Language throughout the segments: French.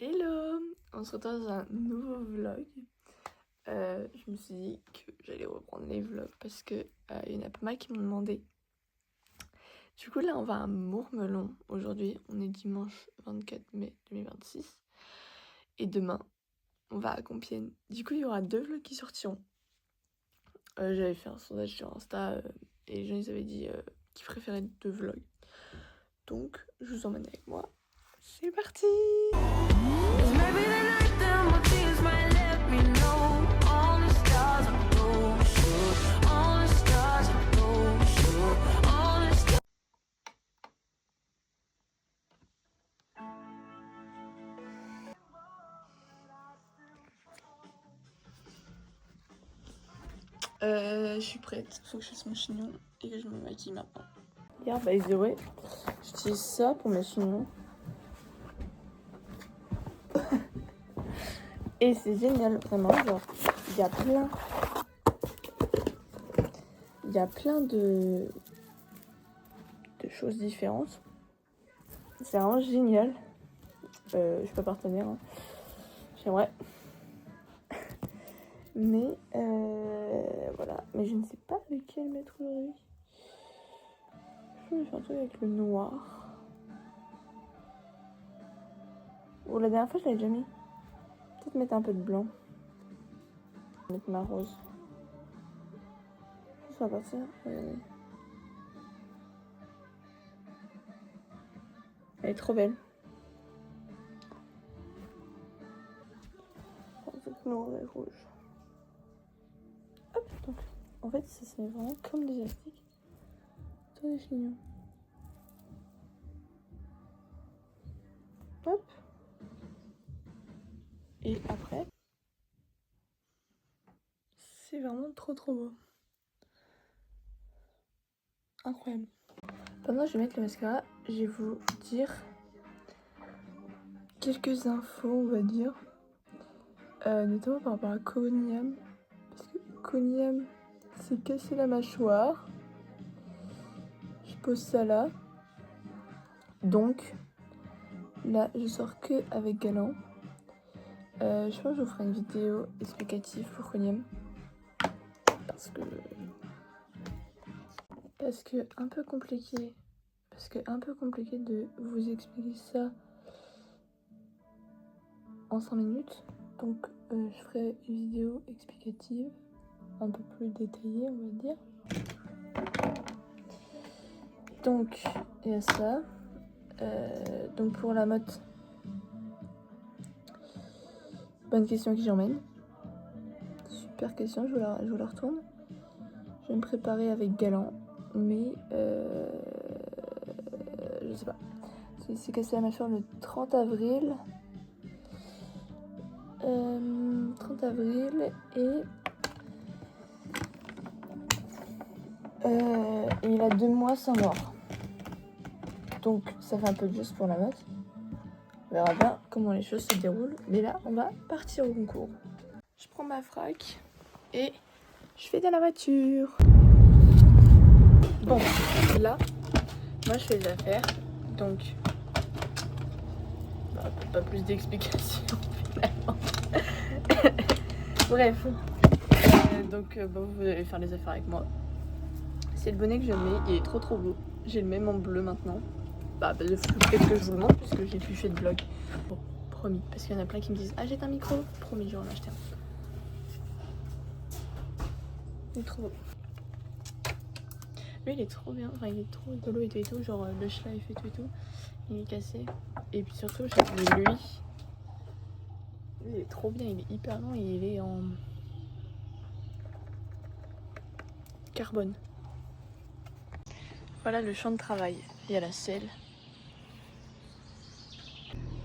Hello! On se retrouve dans un nouveau vlog. Je me suis dit que j'allais reprendre les vlogs parce que y en a pas mal qui m'ont demandé. Du coup là on va à Mourmelon aujourd'hui, on est dimanche 24 mai 2026. Et demain on va à Compiègne. Du coup il y aura 2 vlogs qui sortiront. J'avais fait un sondage sur Insta et les gens ils avaient dit qu'ils préféraient 2 vlogs. Donc je vous emmène avec moi. C'est parti! Je suis prête, faut que je fasse mon chignon et que je me maquille maintenant. Hier, by the way, j'utilise ça pour mes chignons. Et c'est génial, vraiment, genre, il y a plein de choses différentes. C'est vraiment génial. Je suis pas partenaire, hein. J'aimerais. Mais voilà, mais je ne sais pas lequel mettre aujourd'hui. Je vais faire un truc avec le noir. Oh, la dernière fois je l'avais déjà mis. Peut-être mettre un peu de blanc. Mettre ma rose. Ça va partir. Elle est trop belle. Avec noir et rouge. Hop, donc en fait ça se met vraiment comme des élastiques. Tout est chignon. Hop. Et après, c'est vraiment trop beau. Incroyable. Pendant que je vais mettre le mascara, je vais vous dire quelques infos, on va dire. Notamment par rapport à Koniam. Parce que Koniam s'est cassé la mâchoire. Je pose ça là. Donc, là, je sors que avec Galant. Je pense que je vous ferai une vidéo explicative pour Koniam. Parce que un peu compliqué de vous expliquer ça en 5 minutes. Donc je ferai une vidéo explicative un peu plus détaillée, on va dire. Donc il y a ça. Donc pour la motte, bonne question qui j'emmène. Super question, je vous la retourne. Je vais me préparer avec Galant, mais je sais pas. Il s'est cassé la mâchoire le 30 avril. 30 avril et il a 2 mois sans mort. Donc ça fait un peu juste pour la meute. On verra bien comment les choses se déroulent. Mais là, on va partir au concours. Je prends ma frac et je vais dans la voiture. Bon, là, moi je fais les affaires. Donc, pas plus d'explications finalement. Bref. Donc, vous allez faire les affaires avec moi. C'est le bonnet que je mets, il est trop beau. J'ai le même en bleu maintenant. Peut-être que je vous le montre puisque j'ai plus fait de vlog. Bon, promis, parce qu'il y en a plein qui me disent « Ah, j'ai un micro !» Promis, je vais en acheter un. Il est trop beau. Lui, il est trop bien, enfin, il est trop rigolo et tout, genre le schlife et tout. Il est cassé. Et puis surtout, j'ai vu lui. Il est trop bien, il est hyper long et il est en carbone. Voilà le champ de travail. Il y a la selle.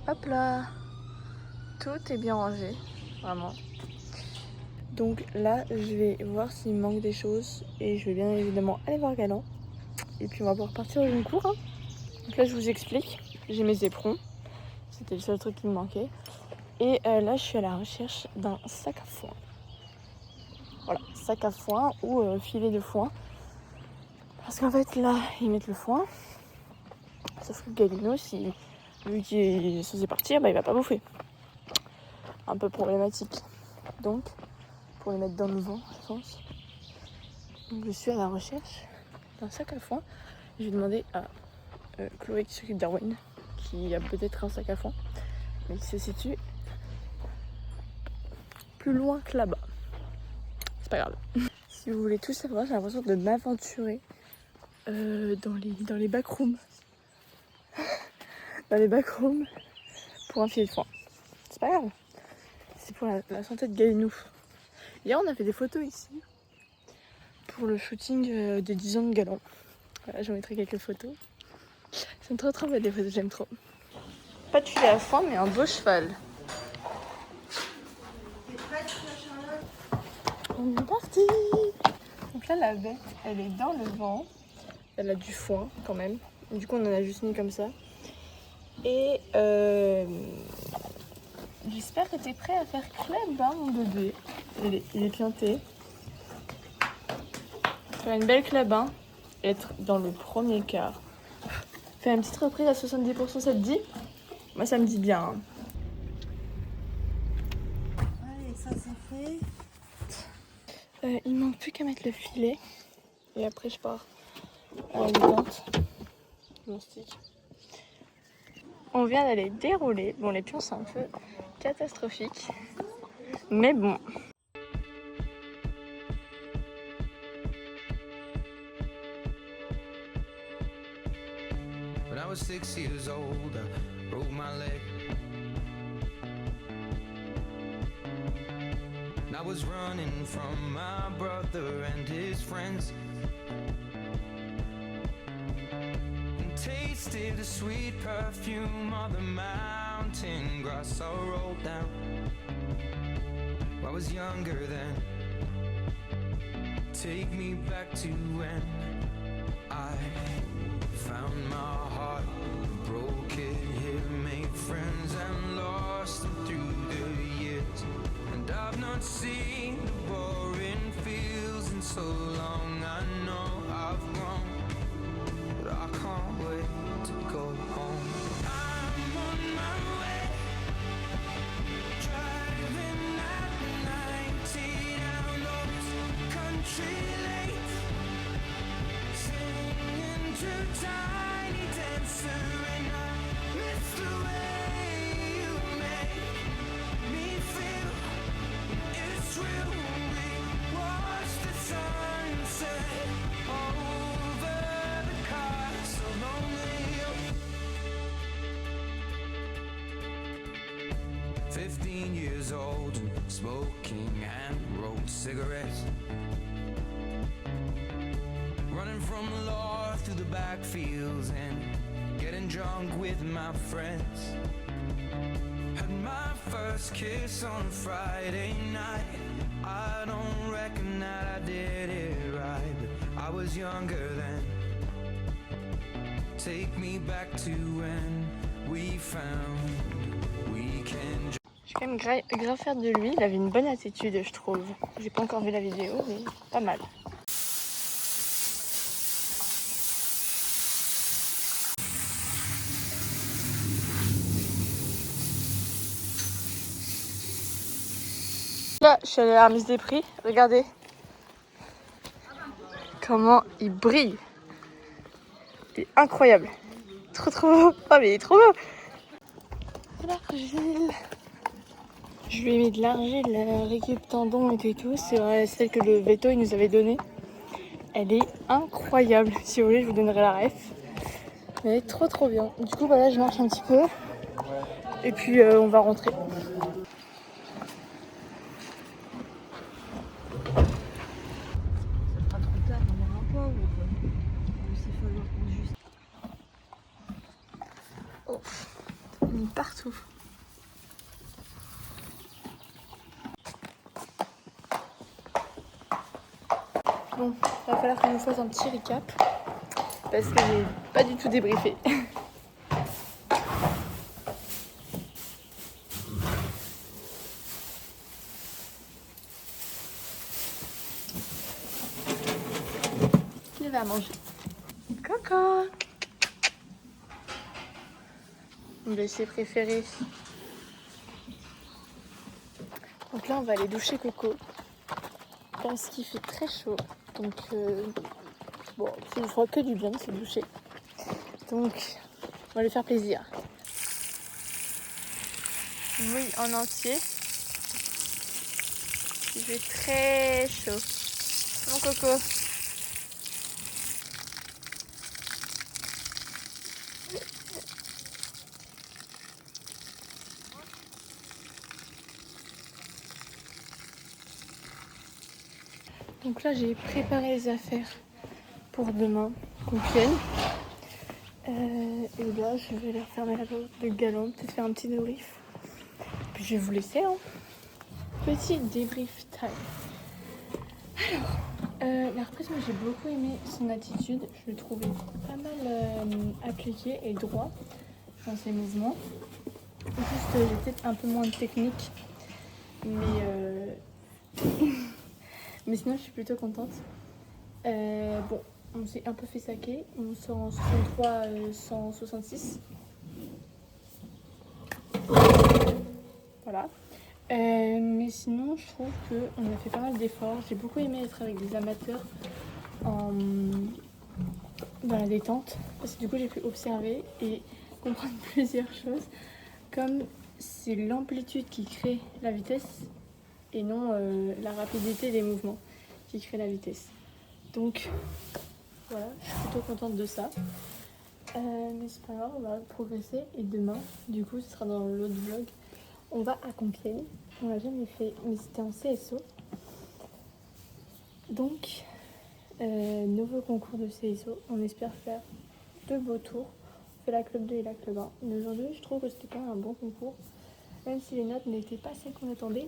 Hop là, tout est bien rangé, vraiment. Donc là, je vais voir s'il me manque des choses et je vais bien évidemment aller voir Galant. Et puis on va pouvoir partir au concours. Hein. Donc là, je vous explique. J'ai mes éperons. C'était le seul truc qui me manquait. Et là, je suis à la recherche d'un sac à foin. Voilà, sac à foin ou filet de foin. Parce qu'en fait, là, ils mettent le foin. Sauf que Galinos, vu qu'il est censé partir, bah il va pas bouffer. Un peu problématique. Donc, pour les mettre dans le vent, je pense. Donc je suis à la recherche d'un sac à foin. Je vais demander à Chloé qui s'occupe d'Arwen, qui a peut-être un sac à foin, mais qui se situe plus loin que là-bas. C'est pas grave. Si vous voulez tout savoir, j'ai l'impression de m'aventurer dans les backrooms. Dans les backrooms pour un filet de foin. C'est pas grave. C'est pour la santé de Galinou. Hier, on a fait des photos ici pour le shooting des 10 ans de Galant. Voilà, j'en mettrai quelques photos. J'aime trop mettre des photos, j'aime trop. Pas de filet à foin, mais un beau cheval. On est parti. Donc là, la bête, elle est dans le vent. Elle a du foin quand même. Du coup, on en a juste mis comme ça. Et j'espère que t'es prêt à faire club, hein, mon bébé. Il est pianté. Faire une belle club, hein. Être dans le premier quart. Faire une petite reprise à 70%, ça te dit? Moi, ça me dit bien. Hein. Allez, ça c'est fait. Il manque plus qu'à mettre le filet. Et après, je pars à la vente. Mon stick. On vient d'aller dérouler. Bon, les pions, c'est un peu catastrophique. Mais bon. When I was 6 years old, I broke my leg. And I was running from my brother and his friends. And tasted the sweet perfume of the mountain grass I rolled down. I was younger then. Take me back to when I found my heart, broke it here, made friends and lost them through the years. And I've not seen the boring fields in so long. I know I've grown, but I can't wait to go home. I'm on my way, driving at 90 down those country lanes, singing to Tiny Dancer, and I miss the way you make me feel. It's real. We watch the sunset over the castle on the hill. 15 years old and smoking and rolled cigarettes, running from the law through the backfields and getting drunk with my friends. Had my first kiss on a Friday night. I don't reckon that I did it right, but I was younger then. Take me back to when we found we can. Je vais quand même grave faire de lui. Il avait une bonne attitude, je trouve. J'ai pas encore vu la vidéo, mais pas mal. Là, je suis allée à la remise des prix. Regardez comment il brille. Il est incroyable. Trop beau. Oh, mais il est trop beau. L'argile. Je lui ai mis de l'argile, la récup tendon et tout. C'est celle que le veto il nous avait donnée. Elle est incroyable. Si vous voulez, je vous donnerai la ref. Elle est trop bien. Du coup, voilà, je marche un petit peu. Et puis, on va rentrer. Oh, on est partout. Bon, il va falloir que je vous fasse un petit recap parce que j'ai pas du tout débriefé. Qui va manger? Coco! mon déchet préféré. Donc là, on va aller doucher Coco parce qu'il fait très chaud. Donc, bon, ça ne fera que du bien de se doucher. Donc, on va lui faire plaisir. Oui, en entier. Il fait très chaud. Mon Coco. Donc là, j'ai préparé les affaires pour demain, Compiègne. Et là, je vais aller refermer la porte de Galant, peut-être faire un petit débrief. Puis je vais vous laisser, hein. Petit débrief time. Alors, la reprise, moi j'ai beaucoup aimé son attitude. Je le trouvais pas mal appliqué et droit dans ses mouvements. Juste, j'ai peut-être un peu moins de technique. Mais sinon, je suis plutôt contente. Bon, on s'est un peu fait saquer. On sort en 63, 166. Voilà. Mais sinon, je trouve qu'on a fait pas mal d'efforts. J'ai beaucoup aimé être avec des amateurs dans la détente. Parce que du coup, j'ai pu observer et comprendre plusieurs choses. Comme c'est l'amplitude qui crée la vitesse et non la rapidité des mouvements qui crée la vitesse. Donc voilà, je suis plutôt contente de ça. Mais c'est pas grave, on va progresser. Et demain, du coup, ce sera dans l'autre vlog. On va à Compiègne. On l'a jamais fait, mais c'était en CSO. Donc, nouveau concours de CSO. On espère faire 2 beaux tours. On fait la club 2 et la club 1. Mais aujourd'hui, je trouve que c'était quand même un bon concours. Même si les notes n'étaient pas celles qu'on attendait.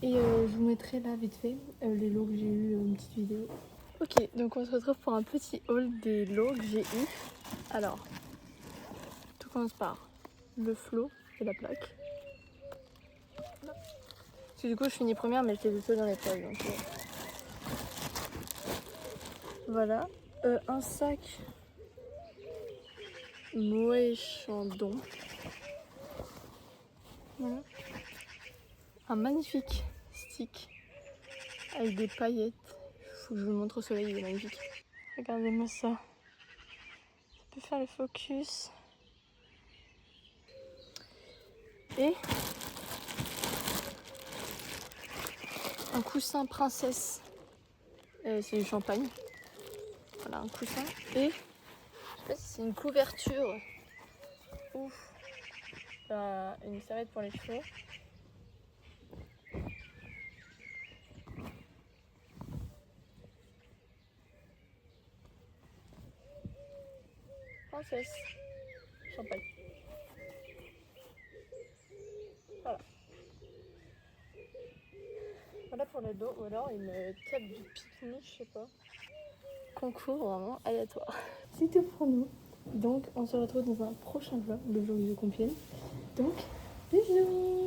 Et je vous mettrai là vite fait les lots que j'ai eu, une petite vidéo. Ok, donc on se retrouve pour un petit haul des lots que j'ai eu. Alors, tout commence par le flot et la plaque. Parce que du coup, je finis première, mais j'étais plutôt dans les poches. Donc, voilà. Un sac Moët Chandon. Voilà. Un magnifique stick avec des paillettes. Faut que je vous le montre au soleil, il est magnifique. Regardez-moi ça. Ça peut faire le focus. Et un coussin princesse. C'est du champagne. Voilà, un coussin. Et je sais pas si c'est une couverture. Ouf. Une serviette pour les cheveux. Princesse. Champagne. Voilà. Voilà pour le dos, ou alors une table de pique-nique, je sais pas. Concours vraiment aléatoire. C'est tout pour nous. Donc on se retrouve dans un prochain vlog, le vlog de Compiègne. Donc, bisous!